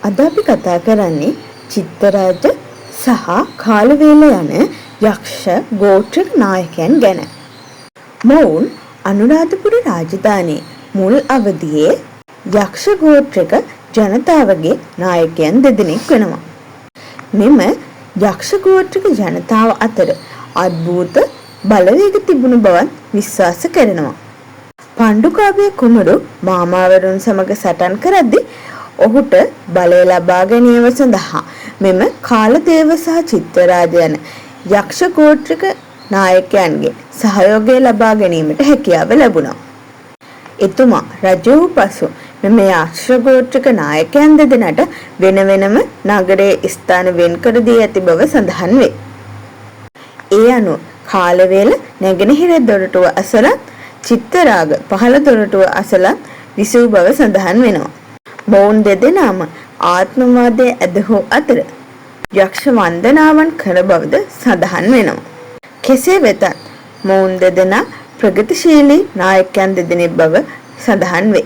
අද අපි කතා කරන්නේ චිත්තරාජ සහ කාලවේල යන යක්ෂ ගෝත්‍රික නායකයන් ගැන. මොවුන් අනුරාධපුර රාජධානියේ මුල් අවදියේ යක්ෂ ගෝත්‍රික ජනතාවගේ නායකයන් දෙදෙනෙක් වෙනවා. මෙම යක්ෂ ගෝත්‍රික ජනතාව අතර අද්භූත බලවේග තිබුණු බවත් විශ්වාස කරනවා. පණ්ඩුකාභය කුමරු මාමාවරුන් සමග සටන් කරද්දී ඔහුට බලය ලබා ගැනීම සඳහා මෙම කාලදේව සහ චිත්තරාජ යන යක්ෂ ගෝත්‍රික නායකයන්ගේ සහයෝගය ලබා ගැනීමට හැකියාව ලැබුණා. එතුමා රජ වූ පසු මෙම යක්ෂ ගෝත්‍රික නායකයන් දෙදෙනාට වෙන වෙනම නගරයේ ස්ථාන වෙන් කර දී ඇති බව සඳහන් වේ. ඒ අනුව කාලවේල නැගෙනහිර දොරටුව අසලත් චිත්තරාග පහළ දොරටුව අසලත් විසූ බව සඳහන් වෙනවා. මොවුන් දෙදෙනාම ආත්මවාදයේ ඇදහූ අතර යක්ෂ වන්දනාවන් කර බවද සඳහන් වෙනවා. කෙසේ වෙතත් මොවුන් දෙදෙනා ප්‍රගතිශීලී නායකයන් දෙදෙනෙක් බව සඳහන් වේ.